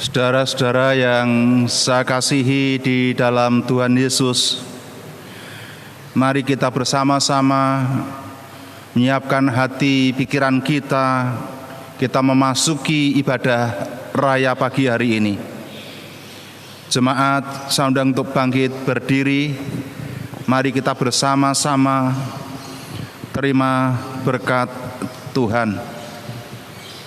Saudara-saudara yang saya kasihi di dalam Tuhan Yesus, mari kita bersama-sama menyiapkan hati pikiran kita memasuki ibadah raya pagi hari ini. Jemaat, saya undang untuk bangkit berdiri. Mari kita bersama-sama terima berkat Tuhan.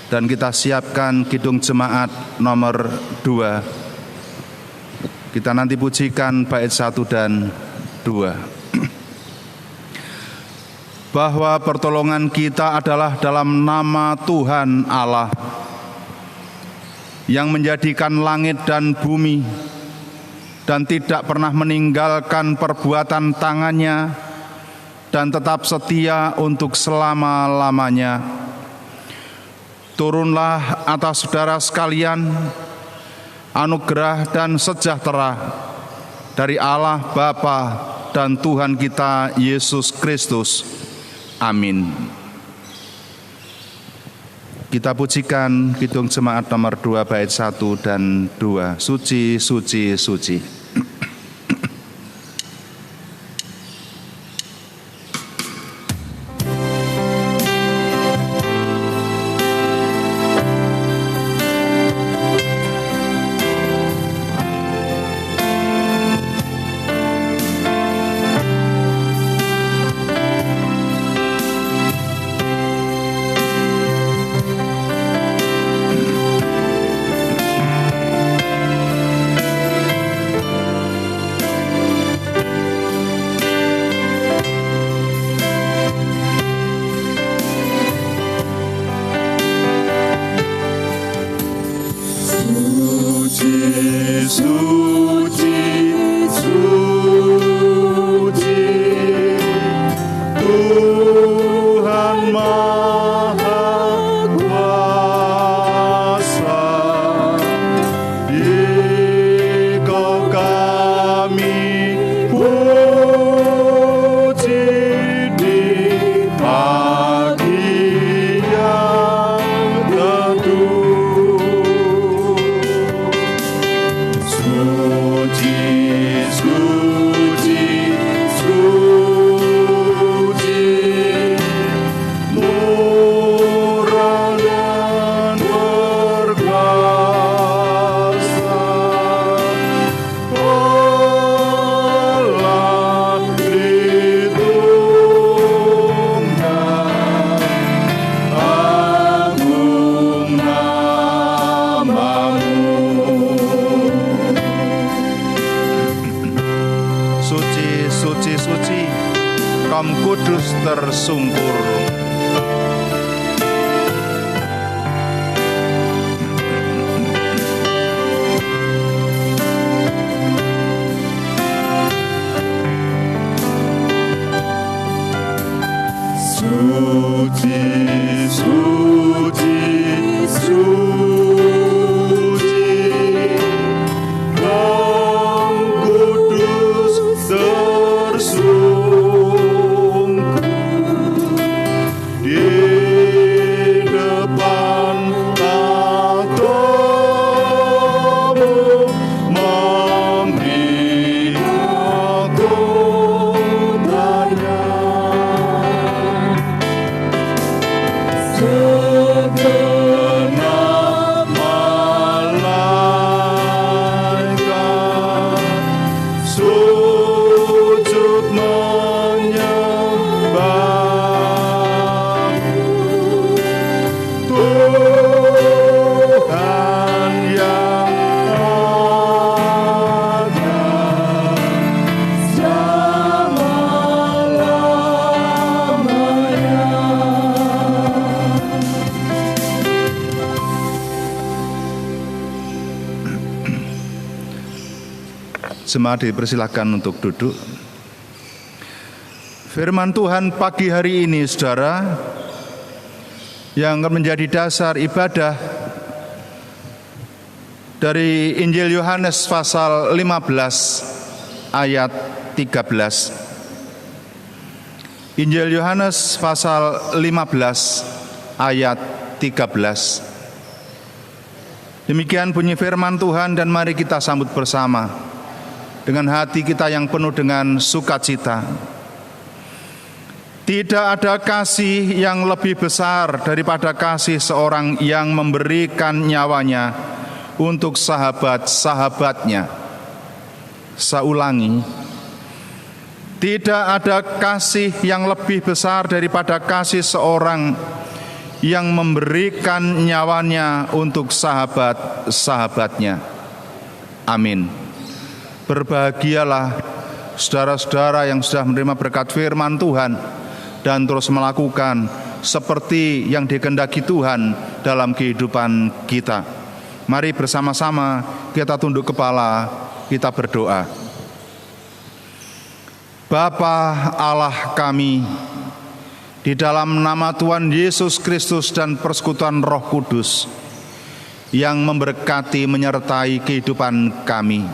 Dan kita siapkan kidung jemaat nomor 2. Kita nanti pujikan bait 1 dan 2. Bahwa pertolongan kita adalah dalam nama Tuhan Allah yang menjadikan langit dan bumi dan tidak pernah meninggalkan perbuatan tangannya dan tetap setia untuk selama-lamanya. Turunlah atas saudara sekalian anugerah dan sejahtera dari Allah Bapa dan Tuhan kita Yesus Kristus. Amin. Kita pujikan kidung jemaat nomor 2 bait 1 dan 2. Suci, suci, suci. Jemaat dipersilakan untuk duduk. Firman Tuhan pagi hari ini, saudara, yang akan menjadi dasar ibadah dari Injil Yohanes pasal 15 ayat 13. Injil Yohanes pasal 15 ayat 13. Demikian bunyi firman Tuhan, dan mari kita sambut bersama dengan hati kita yang penuh dengan sukacita. Tidak ada kasih yang lebih besar daripada kasih seorang yang memberikan nyawanya untuk sahabat-sahabatnya. Saya ulangi, tidak ada kasih yang lebih besar daripada kasih seorang yang memberikan nyawanya untuk sahabat-sahabatnya. Amin. Berbahagialah saudara-saudara yang sudah menerima berkat firman Tuhan dan terus melakukan seperti yang dikehendaki Tuhan dalam kehidupan kita. Mari bersama-sama kita tunduk kepala, kita berdoa. Bapa Allah kami, di dalam nama Tuhan Yesus Kristus dan persekutuan Roh Kudus yang memberkati menyertai kehidupan kami,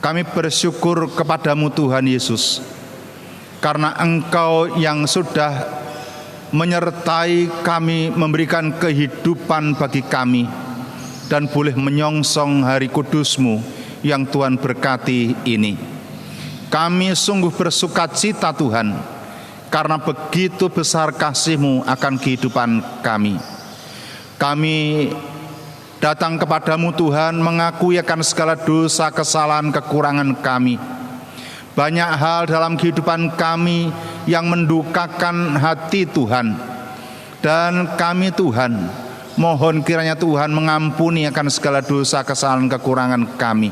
kami bersyukur kepadamu Tuhan Yesus, karena Engkau yang sudah menyertai kami, memberikan kehidupan bagi kami, dan boleh menyongsong hari kudus-Mu yang Tuhan berkati ini. Kami sungguh bersukacita Tuhan, karena begitu besar kasih-Mu akan kehidupan kami. Kami datang kepadamu Tuhan, mengakui akan segala dosa, kesalahan, kekurangan kami. Banyak hal dalam kehidupan kami yang mendukakan hati Tuhan. Dan kami Tuhan, mohon kiranya Tuhan mengampuni akan segala dosa, kesalahan, kekurangan kami.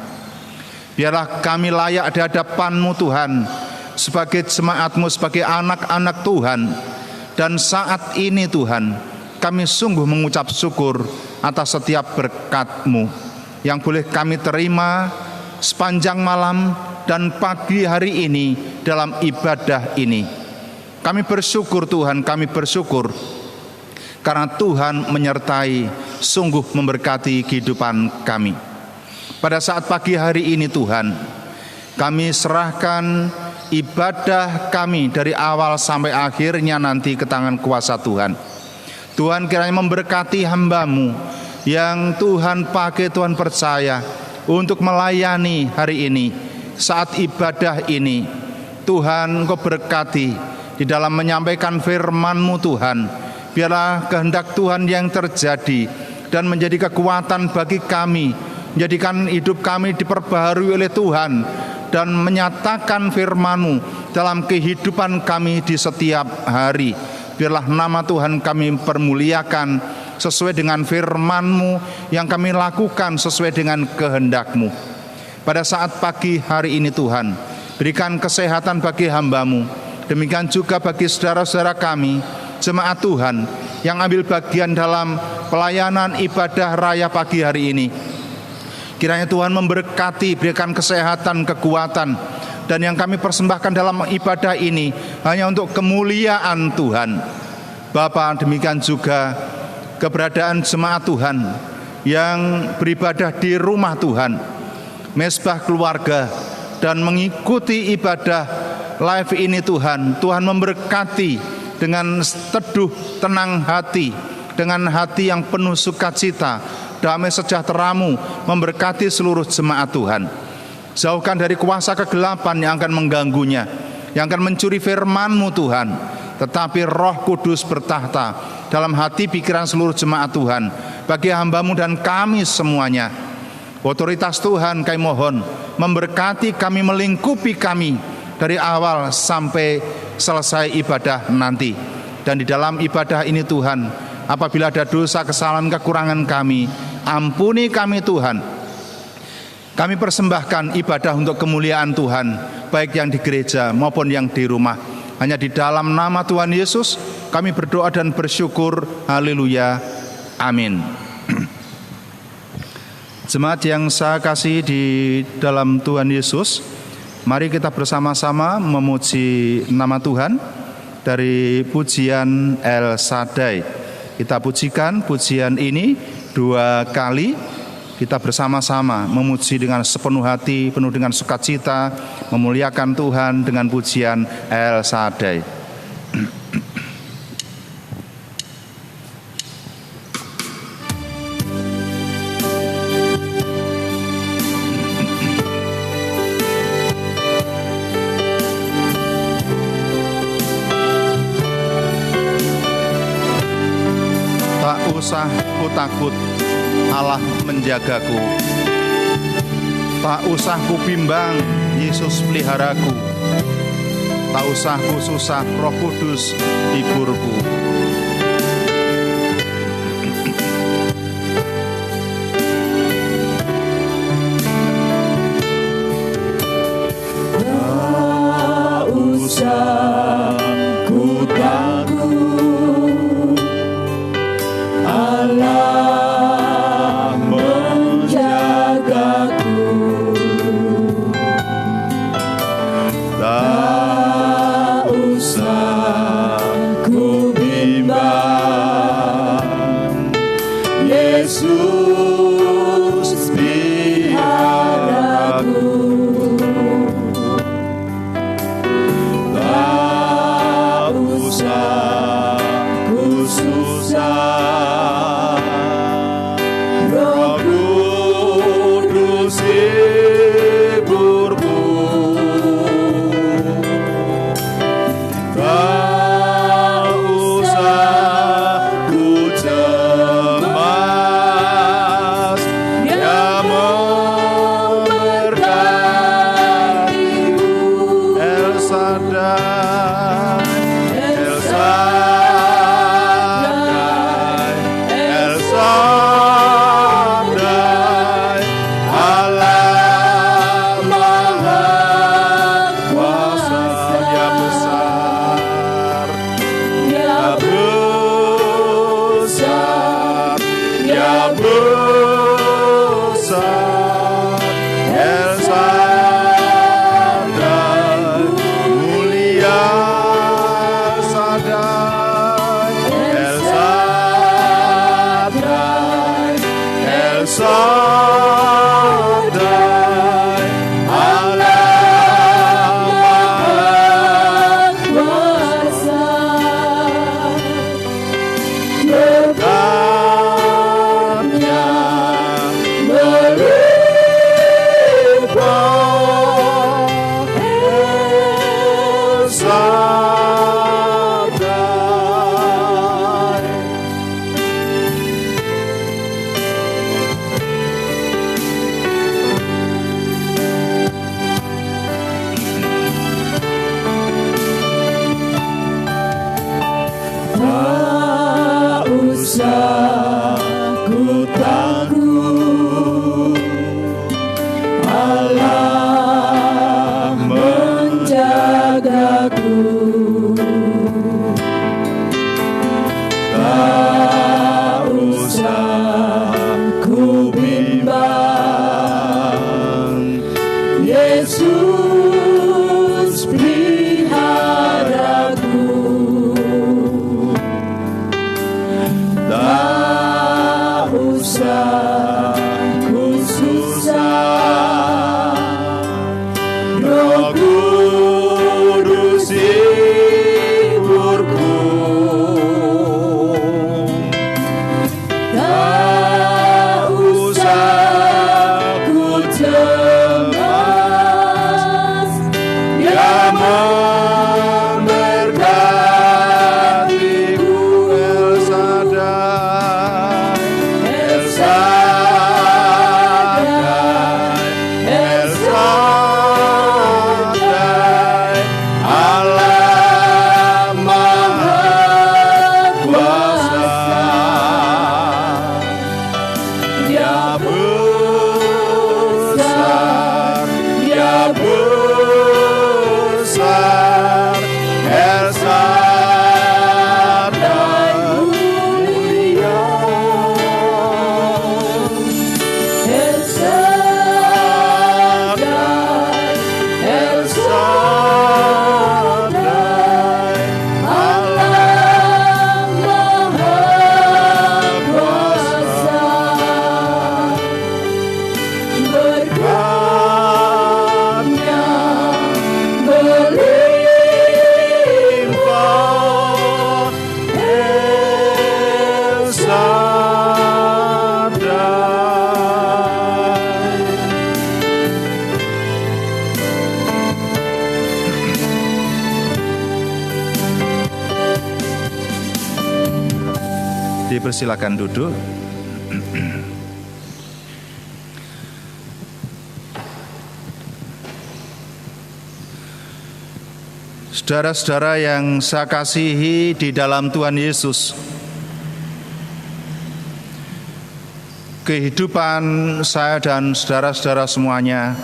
Biarlah kami layak di hadapan-Mu Tuhan, sebagai jemaat-Mu, sebagai anak-anak Tuhan. Dan saat ini Tuhan, kami sungguh mengucap syukur atas setiap berkat-Mu yang boleh kami terima sepanjang malam dan pagi hari ini dalam ibadah ini. Kami bersyukur Tuhan, kami bersyukur karena Tuhan menyertai, sungguh memberkati kehidupan kami. Pada saat pagi hari ini Tuhan, kami serahkan ibadah kami dari awal sampai akhirnya nanti ke tangan kuasa Tuhan. Tuhan kiranya memberkati hamba-Mu yang Tuhan pakai, Tuhan percaya untuk melayani hari ini. Saat ibadah ini Tuhan Engkau berkati di dalam menyampaikan firman-Mu Tuhan. Biarlah kehendak Tuhan yang terjadi dan menjadi kekuatan bagi kami, menjadikan hidup kami diperbaharui oleh Tuhan, dan menyatakan firman-Mu dalam kehidupan kami di setiap hari. Biarlah nama Tuhan kami permuliakan sesuai dengan firman-Mu yang kami lakukan sesuai dengan kehendak-Mu. Pada saat pagi hari ini Tuhan, berikan kesehatan bagi hamba-Mu. Demikian juga bagi saudara-saudara kami, jemaat Tuhan yang ambil bagian dalam pelayanan ibadah raya pagi hari ini. Kiranya Tuhan memberkati, berikan kesehatan, kekuatan, dan yang kami persembahkan dalam ibadah ini hanya untuk kemuliaan Tuhan. Bapa, demikian juga keberadaan jemaat Tuhan yang beribadah di rumah Tuhan, mesbah keluarga, dan mengikuti ibadah live ini Tuhan. Tuhan memberkati dengan teduh, tenang hati, dengan hati yang penuh sukacita. Damai sejahtera-Mu memberkati seluruh jemaat Tuhan. Jauhkan dari kuasa kegelapan yang akan mengganggunya, yang akan mencuri firman-Mu Tuhan. Tetapi Roh Kudus bertahta dalam hati pikiran seluruh jemaat Tuhan, bagi hamba-Mu dan kami semuanya. Otoritas Tuhan kami mohon memberkati kami, melingkupi kami dari awal sampai selesai ibadah nanti. Dan di dalam ibadah ini Tuhan, apabila ada dosa, kesalahan, kekurangan kami, ampuni kami Tuhan. Kami persembahkan ibadah untuk kemuliaan Tuhan, baik yang di gereja maupun yang di rumah. Hanya di dalam nama Tuhan Yesus kami berdoa dan bersyukur. Haleluya. Amin. Jemaat yang saya kasih di dalam Tuhan Yesus, mari kita bersama-sama memuji nama Tuhan dari pujian El Shaddai. Kita pujikan pujian ini 2 kali. Kita bersama-sama memuji dengan sepenuh hati, penuh dengan sukacita, memuliakan Tuhan dengan pujian El Shaddai. usah ku takut, Allah menjagaku. Tak usah ku bimbang, Yesus peliharaku. Tak usah ku susah, Roh Kudus hiburku. Tak usah ku takut, Allah menjagaku. Tak usah ku bimbang, Yesus peliharaku. Tak usah ku susah, Roh Kudus hiburku. Tak usah ku cemas, Dia memberkatiku. El Shaddai, El Shaddai, El Shaddai, Allah Maha Kuasa. Dia besar, Dia besar, Dia besar. El Shaddai, mulia Shaddai, El Shaddai, El Shaddai, Allah Maha Kuasa, berkatnya melimpah. El Shaddai. tak usah ku takut, Allah menjagaku. Tak usah ku bimbang, Yesus peliharaku. Tak usah ku susah, Roh Kudus hiburku. Tak usah ku cemas, Dia memberkatiku. El Shaddai, El Shaddai, El Shaddai, Allah Maha Kuasa. Dia besar, Dia besar. El Shaddai, mulia. El Shaddai, El Shaddai, Allah Maha Kuasa, berkatnya Dipersilakan duduk. Saudara-saudara yang saya kasihi di dalam Tuhan Yesus, kehidupan saya dan saudara-saudara semuanya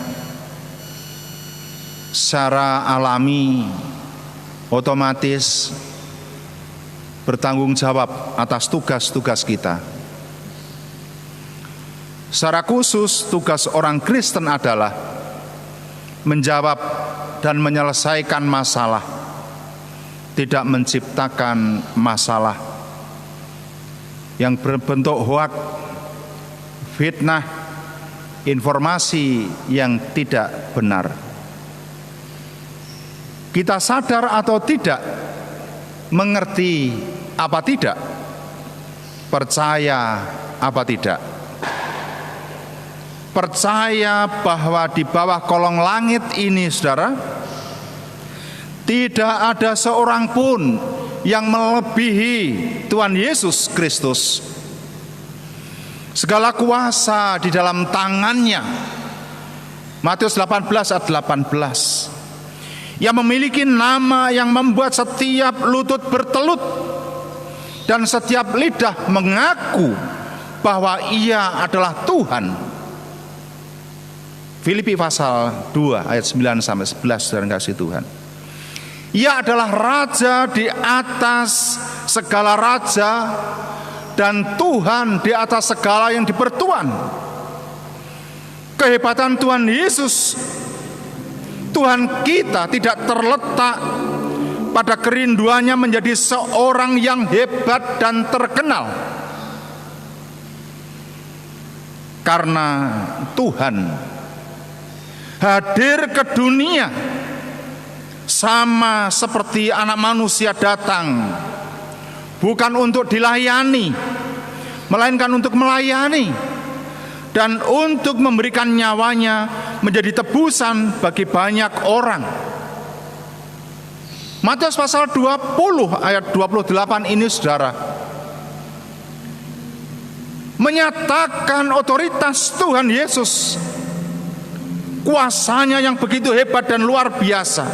secara alami otomatis bertanggung jawab atas tugas-tugas kita. Secara khusus tugas orang Kristen adalah menjawab dan menyelesaikan masalah, tidak menciptakan masalah yang berbentuk hoak, fitnah, informasi yang tidak benar. Kita sadar atau tidak, mengerti apa tidak, percaya apa tidak, percaya bahwa di bawah kolong langit ini, saudara, tidak ada seorang pun yang melebihi Tuhan Yesus Kristus. Segala kuasa di dalam tangannya. Matius 18 ayat 18. Yang memiliki nama yang membuat setiap lutut bertelut dan setiap lidah mengaku bahwa Ia adalah Tuhan. Filipi pasal 2 ayat 9 sampai 11, saudara kasih Tuhan. Ia adalah raja di atas segala raja dan Tuhan di atas segala yang dipertuan. Kehebatan Tuhan Yesus, Tuhan kita, tidak terletak pada kerinduannya menjadi seorang yang hebat dan terkenal. Karena Tuhan hadir ke dunia sama seperti anak manusia datang, bukan untuk dilayani, melainkan untuk melayani dan untuk memberikan nyawanya menjadi tebusan bagi banyak orang. Matius pasal 20 ayat 28 ini, saudara, menyatakan otoritas Tuhan Yesus, kuasanya yang begitu hebat dan luar biasa.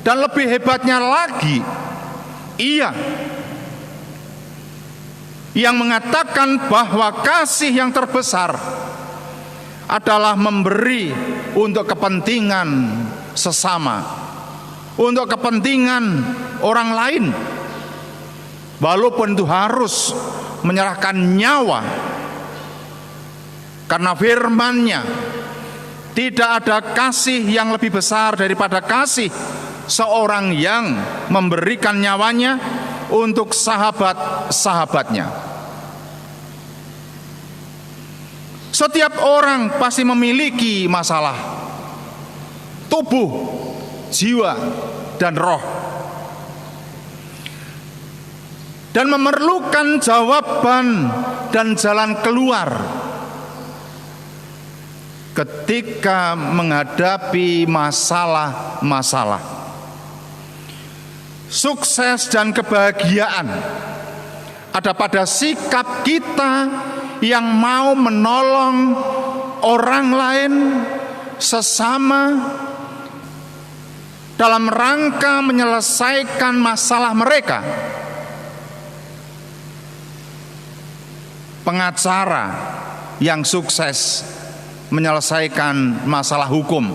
Dan lebih hebatnya lagi, Ia yang mengatakan bahwa kasih yang terbesar adalah memberi untuk kepentingan sesama, untuk kepentingan orang lain, walaupun itu harus menyerahkan nyawa. Karena firman-Nya, tidak ada kasih yang lebih besar daripada kasih seorang yang memberikan nyawanya untuk sahabat-sahabatnya. Setiap orang pasti memiliki masalah tubuh, jiwa, dan roh, dan memerlukan jawaban dan jalan keluar ketika menghadapi masalah-masalah. Sukses dan kebahagiaan ada pada sikap kita yang mau menolong orang lain, sesama, dalam rangka menyelesaikan masalah mereka. Pengacara yang sukses menyelesaikan masalah hukum,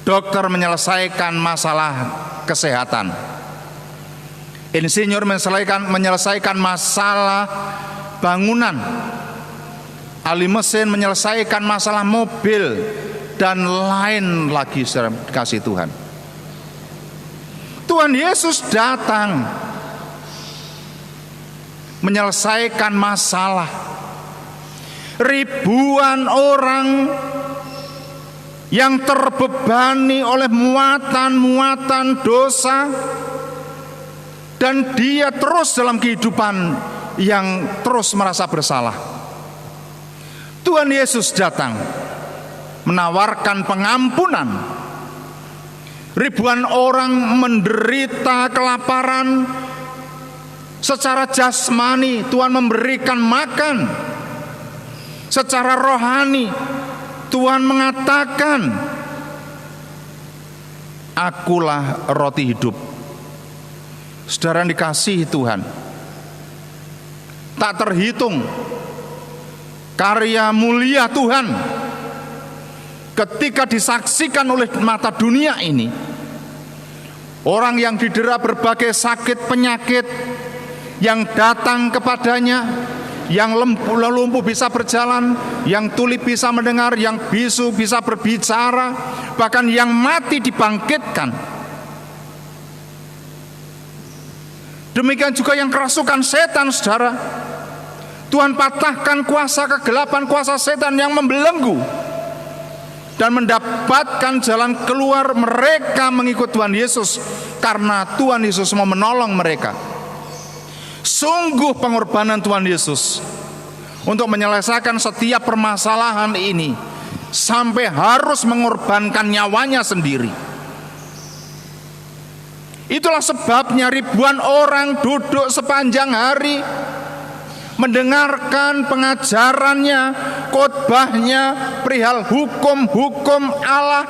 dokter menyelesaikan masalah kesehatan, insinyur menyelesaikan masalah bangunan, ahli mesin menyelesaikan masalah mobil, dan lain lagi, saudara kasih Tuhan. Tuhan Yesus datang menyelesaikan masalah. Ribuan orang yang terbebani oleh muatan-muatan dosa, dan dia terus dalam kehidupan yang terus merasa bersalah. Tuhan Yesus datang menawarkan pengampunan. Ribuan orang menderita kelaparan, Secara jasmani Tuhan memberikan makan. Secara rohani Tuhan mengatakan, akulah roti hidup. Saudara yang dikasihi Tuhan, tak terhitung karya mulia Tuhan ketika disaksikan oleh mata dunia ini. Orang yang didera berbagai sakit penyakit yang datang kepadanya, yang lumpuh bisa berjalan, yang tuli bisa mendengar, yang bisu bisa berbicara, bahkan yang mati dibangkitkan. Demikian juga yang kerasukan setan, saudara. Tuhan patahkan kuasa kegelapan, kuasa setan yang membelenggu, dan mendapatkan jalan keluar. Mereka mengikut Tuhan Yesus karena Tuhan Yesus mau menolong mereka. Sungguh pengorbanan Tuhan Yesus untuk menyelesaikan setiap permasalahan ini, sampai harus mengorbankan nyawanya sendiri. Itulah sebabnya ribuan orang duduk sepanjang hari mendengarkan pengajarannya, khotbahnya perihal hukum-hukum Allah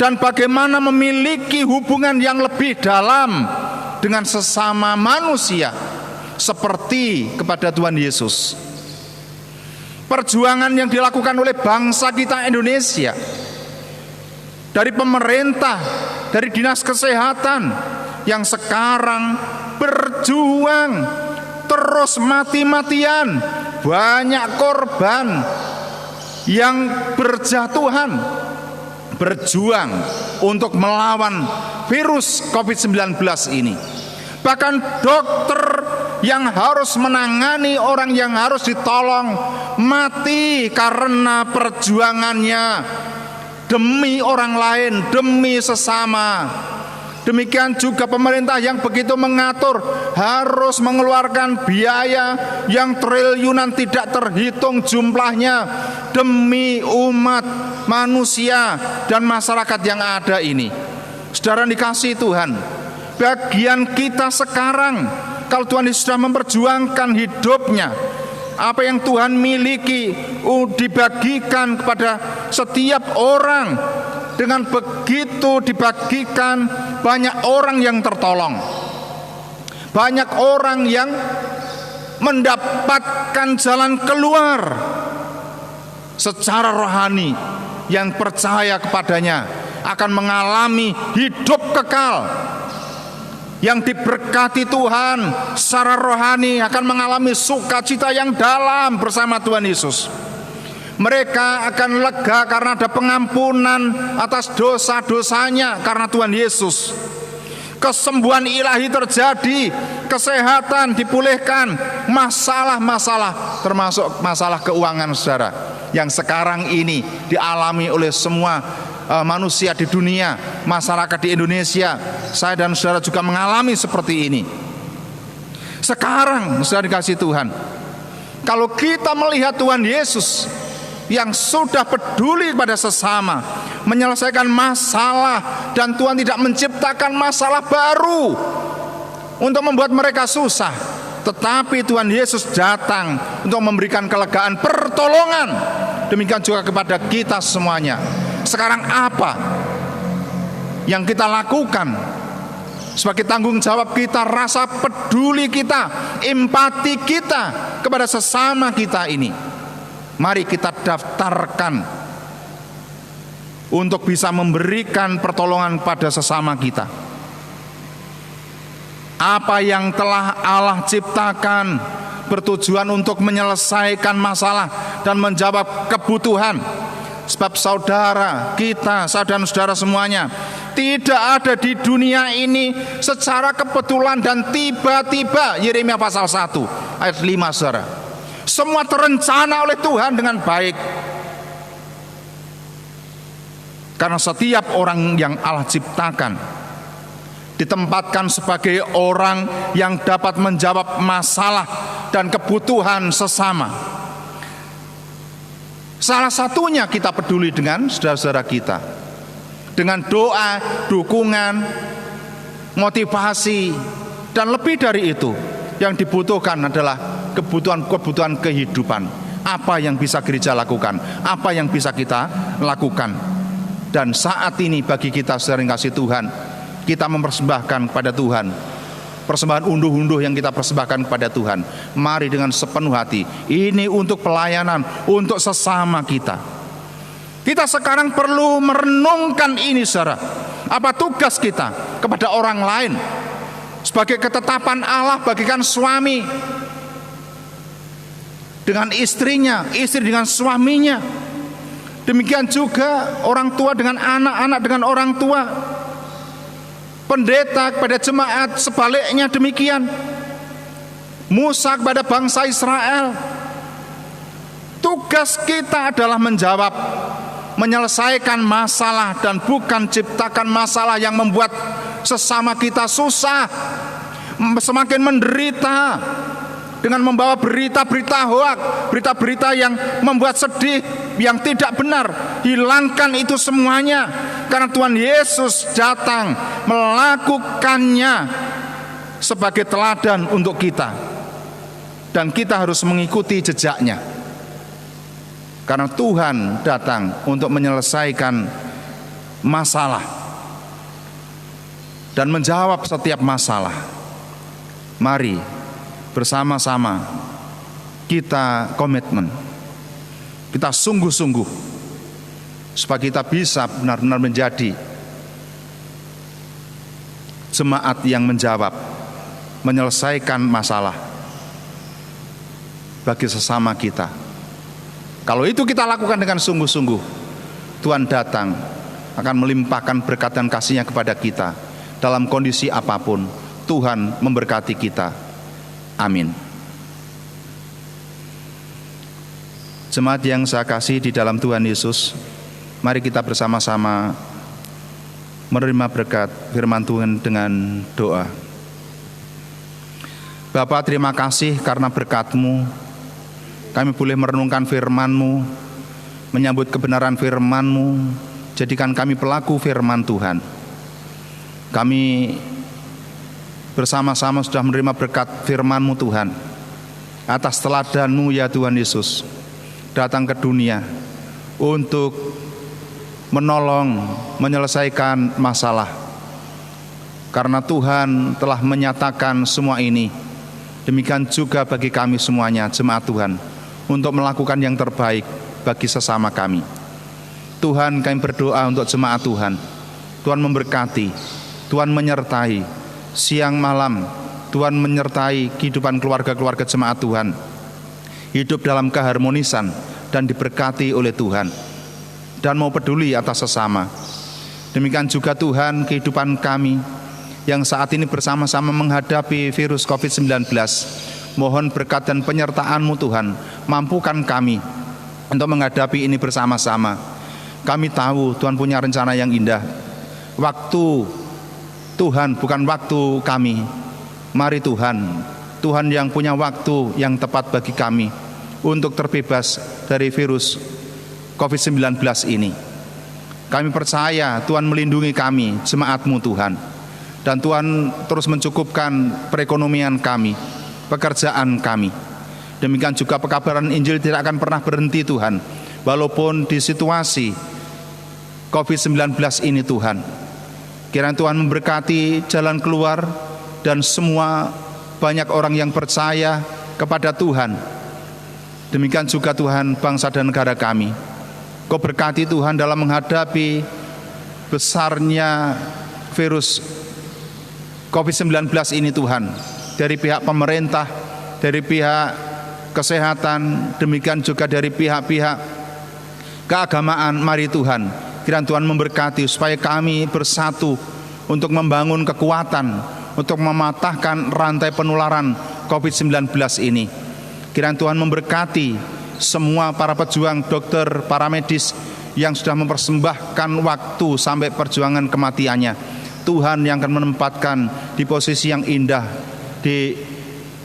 dan bagaimana memiliki hubungan yang lebih dalam dengan sesama manusia seperti kepada Tuhan Yesus. Perjuangan yang dilakukan oleh bangsa kita Indonesia, dari pemerintah, dari dinas kesehatan yang sekarang berjuang terus mati-matian, banyak korban yang berjatuhan, berjuang untuk melawan virus COVID-19 ini. Bahkan dokter yang harus menangani orang yang harus ditolong mati karena perjuangannya demi orang lain, demi sesama. Demikian juga pemerintah yang begitu mengatur harus mengeluarkan biaya yang triliunan tidak terhitung jumlahnya demi umat manusia dan masyarakat yang ada ini. Saudara dikasihi Tuhan, bagian kita sekarang, kalau Tuhan Yesus sudah memperjuangkan hidupnya, apa yang Tuhan miliki dibagikan kepada setiap orang. Dengan begitu dibagikan, banyak orang yang tertolong, banyak orang yang mendapatkan jalan keluar secara rohani. Yang percaya kepadanya akan mengalami hidup kekal. Yang diberkati Tuhan secara rohani akan mengalami sukacita yang dalam bersama Tuhan Yesus. Mereka akan lega karena ada pengampunan atas dosa-dosanya karena Tuhan Yesus. Kesembuhan ilahi terjadi, kesehatan dipulihkan, masalah-masalah termasuk masalah keuangan saudara yang sekarang ini dialami oleh semua manusia di dunia, masyarakat di Indonesia. Saya dan saudara juga mengalami seperti ini. Sekarang saudara dikasih Tuhan, kalau kita melihat Tuhan Yesus yang sudah peduli pada sesama, menyelesaikan masalah, dan Tuhan tidak menciptakan masalah baru untuk membuat mereka susah, tetapi Tuhan Yesus datang untuk memberikan kelegaan, pertolongan. Demikian juga kepada kita semuanya. Sekarang apa yang kita lakukan sebagai tanggung jawab kita, rasa peduli kita, empati kita kepada sesama kita ini? Mari kita daftarkan untuk bisa memberikan pertolongan pada sesama kita. Apa yang telah Allah ciptakan bertujuan untuk menyelesaikan masalah dan menjawab kebutuhan. Sebab saudara kita, saudara-saudara semuanya, tidak ada di dunia ini secara kebetulan dan tiba-tiba. Yeremia pasal 1 ayat 5 saudara. Semua terencana oleh Tuhan dengan baik. Karena setiap orang yang Allah ciptakan ditempatkan sebagai orang yang dapat menjawab masalah dan kebutuhan sesama. Salah satunya kita peduli dengan saudara-saudara kita, dengan doa, dukungan, motivasi, dan lebih dari itu, Yang dibutuhkan adalah kebutuhan kehidupan. Apa yang bisa gereja lakukan? Apa yang bisa kita lakukan? Dan saat ini bagi kita saudara yang kasih Tuhan, kita mempersembahkan kepada Tuhan persembahan unduh-unduh yang kita persembahkan kepada Tuhan. Mari dengan sepenuh hati. Ini untuk pelayanan, untuk sesama kita. Kita sekarang perlu merenungkan ini, saudara. Apa tugas kita kepada orang lain? Sebagai ketetapan Allah bagikan suami dengan istrinya, istri dengan suaminya. Demikian juga orang tua dengan anak-anak dengan orang tua. Pendeta kepada jemaat sebaliknya demikian. Musa kepada bangsa Israel. Tugas kita adalah menjawab, menyelesaikan masalah, dan bukan ciptakan masalah yang membuat sesama kita susah, semakin menderita dengan membawa berita-berita hoak, berita-berita yang membuat sedih, yang tidak benar. Hilangkan itu semuanya, karena Tuhan Yesus datang melakukannya sebagai teladan untuk kita, dan kita harus mengikuti jejaknya. Karena Tuhan datang untuk menyelesaikan masalah dan menjawab setiap masalah. Mari bersama-sama kita komitmen, kita sungguh-sungguh supaya kita bisa benar-benar menjadi jemaat yang menjawab, menyelesaikan masalah bagi sesama kita. Kalau itu kita lakukan dengan sungguh-sungguh, Tuhan datang akan melimpahkan berkat dan kasih-Nya kepada kita dalam kondisi apapun. Tuhan memberkati kita. Amin. Jemaat yang saya kasih di dalam Tuhan Yesus, mari kita bersama-sama menerima berkat firman Tuhan dengan doa. Bapa, terima kasih karena berkat-Mu kami boleh merenungkan firman-Mu, menyambut kebenaran firman-Mu. Jadikan kami pelaku firman Tuhan. Kami bersama-sama sudah menerima berkat firman-Mu Tuhan, atas teladan-Mu ya Tuhan Yesus, datang ke dunia untuk menolong, menyelesaikan masalah. Karena Tuhan telah menyatakan semua ini, demikian juga bagi kami semuanya, jemaat Tuhan, untuk melakukan yang terbaik bagi sesama kami. Tuhan, kami berdoa untuk jemaat Tuhan. Tuhan memberkati, Tuhan menyertai siang malam. Tuhan menyertai kehidupan keluarga-keluarga jemaat Tuhan, hidup dalam keharmonisan dan diberkati oleh Tuhan, dan mau peduli atas sesama. Demikian juga Tuhan, kehidupan kami yang saat ini bersama-sama menghadapi virus COVID-19. Mohon berkat dan penyertaan-Mu Tuhan, mampukan kami untuk menghadapi ini bersama-sama. Kami tahu Tuhan punya rencana yang indah. Waktu Tuhan bukan waktu kami. Mari Tuhan, Tuhan yang punya waktu yang tepat bagi kami untuk terbebas dari virus COVID-19 ini. Kami percaya Tuhan melindungi kami, jemaat-Mu Tuhan, dan Tuhan terus mencukupkan perekonomian kami, pekerjaan kami. Demikian juga pekabaran Injil tidak akan pernah berhenti Tuhan, walaupun di situasi COVID-19 ini Tuhan. Kiranya Tuhan memberkati jalan keluar dan semua banyak orang yang percaya kepada Tuhan. Demikian juga Tuhan bangsa dan negara kami. Kau berkati Tuhan dalam menghadapi besarnya virus COVID-19 ini Tuhan, dari pihak pemerintah, dari pihak kesehatan, demikian juga dari pihak-pihak keagamaan. Mari Tuhan, kiranya Tuhan memberkati supaya kami bersatu untuk membangun kekuatan, untuk mematahkan rantai penularan COVID-19 ini. Kiranya Tuhan memberkati semua para pejuang, dokter, para medis yang sudah mempersembahkan waktu sampai perjuangan kematiannya. Tuhan yang akan menempatkan di posisi yang indah di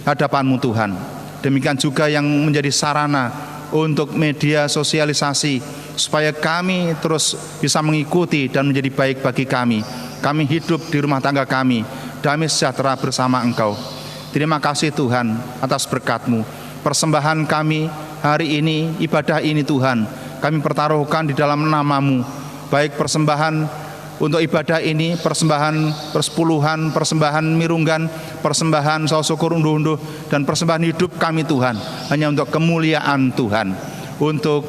hadapan-Mu Tuhan. Demikian juga yang menjadi sarana untuk media sosialisasi, supaya kami terus bisa mengikuti dan menjadi baik bagi kami. Kami hidup di rumah tangga kami, damai sejahtera bersama Engkau. Terima kasih Tuhan atas berkat-Mu. Persembahan kami hari ini, ibadah ini Tuhan, kami pertaruhkan di dalam nama-Mu. Baik persembahan untuk ibadah ini, persembahan persepuluhan, persembahan mirunggan, persembahan saus syukur unduh-unduh, dan persembahan hidup kami Tuhan, hanya untuk kemuliaan Tuhan. Untuk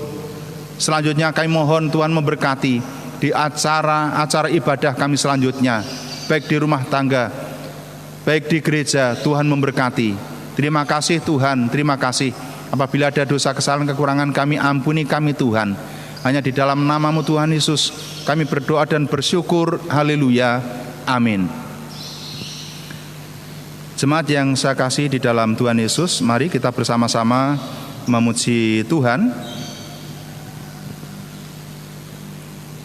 selanjutnya kami mohon Tuhan memberkati di acara ibadah kami selanjutnya, baik di rumah tangga, baik di gereja. Tuhan memberkati. Terima kasih Tuhan, terima kasih. Apabila ada dosa, kesalahan, kekurangan kami, ampuni kami Tuhan. Hanya di dalam nama-Mu Tuhan Yesus kami berdoa dan bersyukur. Haleluya, amin. Jemaat yang saya kasih di dalam Tuhan Yesus, mari kita bersama-sama memuji Tuhan.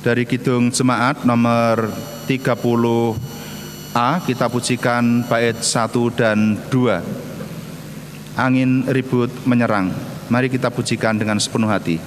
Dari Kidung Jemaat nomor 30A, kita pujikan bait 1 dan 2. Angin ribut menyerang. Mari kita pujikan dengan sepenuh hati.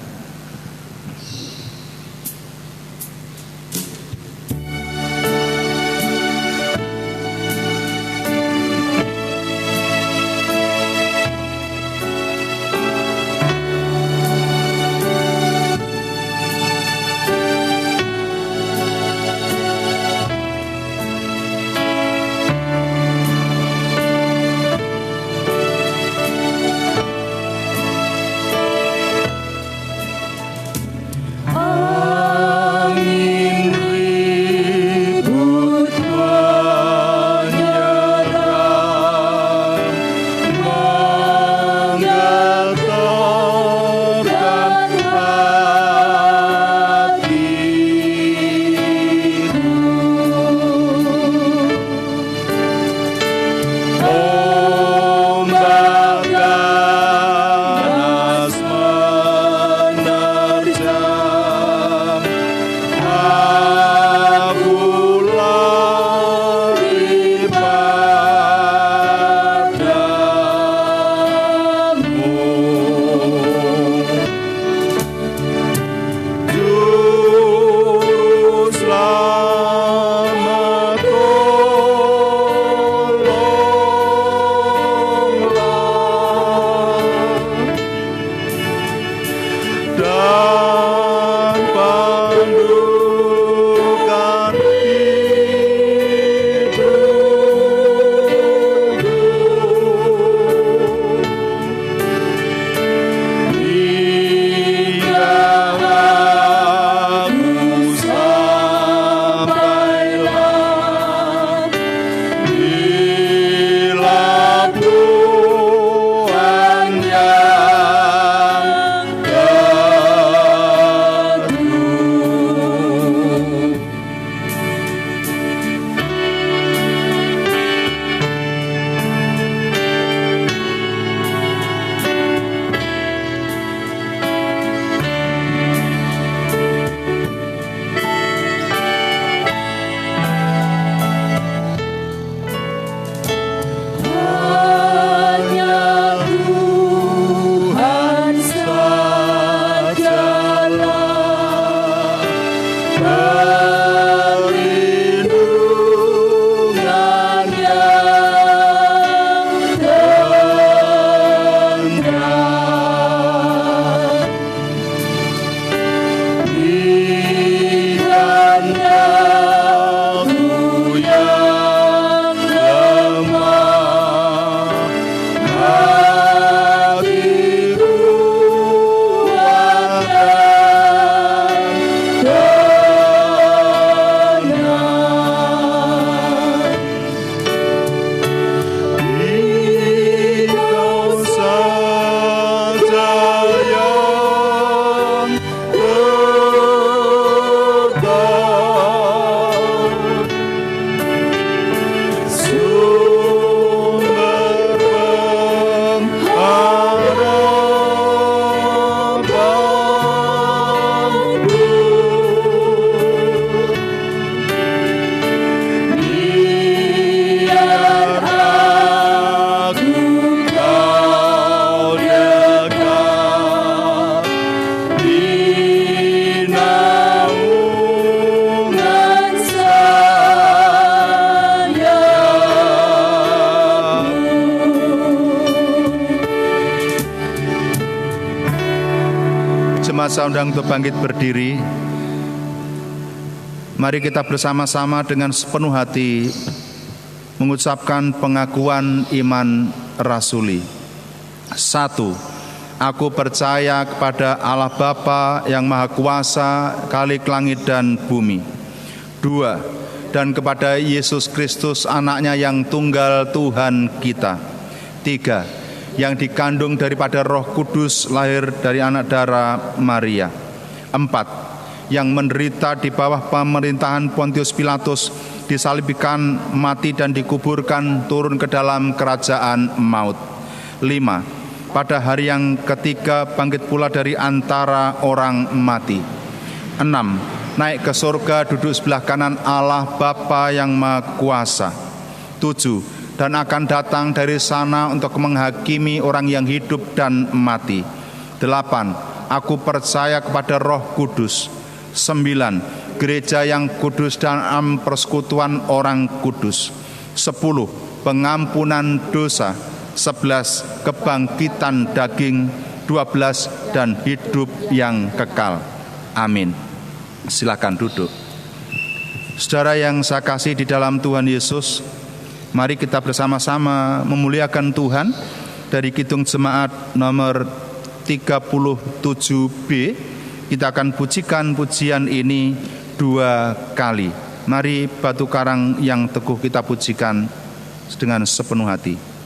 Jemaat saya undang untuk bangkit berdiri. Mari kita bersama-sama dengan sepenuh hati mengucapkan pengakuan iman rasuli. 1. Aku percaya kepada Allah Bapa yang Maha Kuasa, Khalik langit dan bumi. 2. Dan kepada Yesus Kristus, anaknya yang tunggal Tuhan kita. 3. Yang dikandung daripada Roh Kudus, lahir dari anak darah Maria. 4. Yang menderita di bawah pemerintahan Pontius Pilatus, disalibkan, mati dan dikuburkan, turun ke dalam kerajaan maut. 5. Pada hari yang ketiga bangkit pula dari antara orang mati. 6. Naik ke surga, duduk sebelah kanan Allah Bapa yang Maha Kuasa. 7. Dan akan datang dari sana untuk menghakimi orang yang hidup dan mati. 8. Aku percaya kepada Roh Kudus. 9. Gereja yang kudus dan persekutuan orang kudus. 10. Pengampunan dosa. 11. Kebangkitan daging. 12. Dan hidup yang kekal. Amin. Silakan duduk. Saudara yang saya kasih di dalam Tuhan Yesus, mari kita bersama-sama memuliakan Tuhan dari Kidung Jemaat nomor 37B. Kita akan pujikan pujian ini 2 kali. Mari batu karang yang teguh kita pujikan dengan sepenuh hati.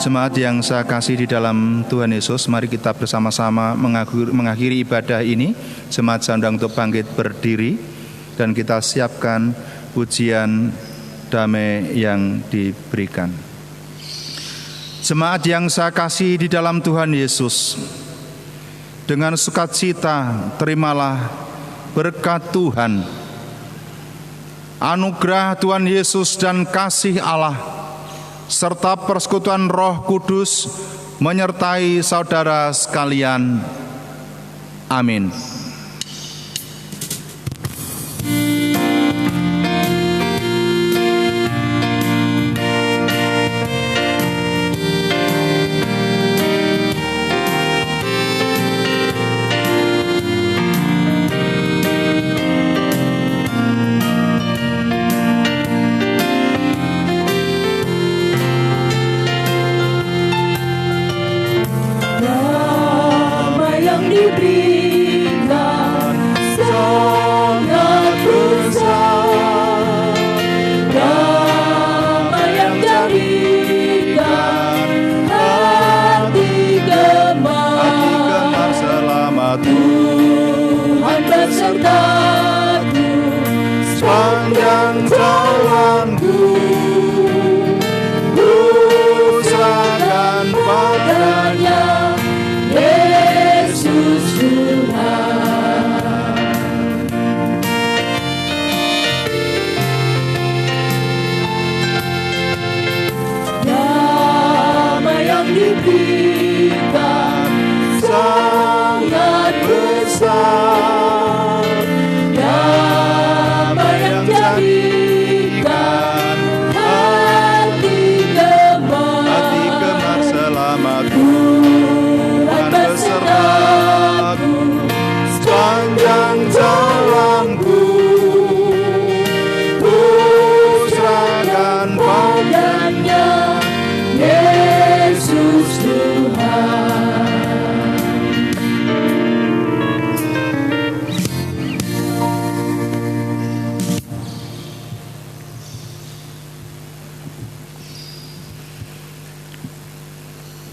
Jemaat yang saya kasih di dalam Tuhan Yesus, mari kita bersama-sama mengakhiri ibadah ini. Jemaat saya undang untuk bangkit berdiri dan kita siapkan pujian damai yang diberikan. Jemaat yang saya kasih di dalam Tuhan Yesus, dengan sukacita terimalah berkat Tuhan, anugerah Tuhan Yesus dan kasih Allah serta persekutuan Roh Kudus menyertai saudara sekalian. Amin. Damai yang diberikan sangat besar, damai yang jadikan hati gemar. Selamat Tuhan besertaku sepanjang jalanku, usahakan padanya Yesus Tuhan. Damai yang diberikan sangat besar,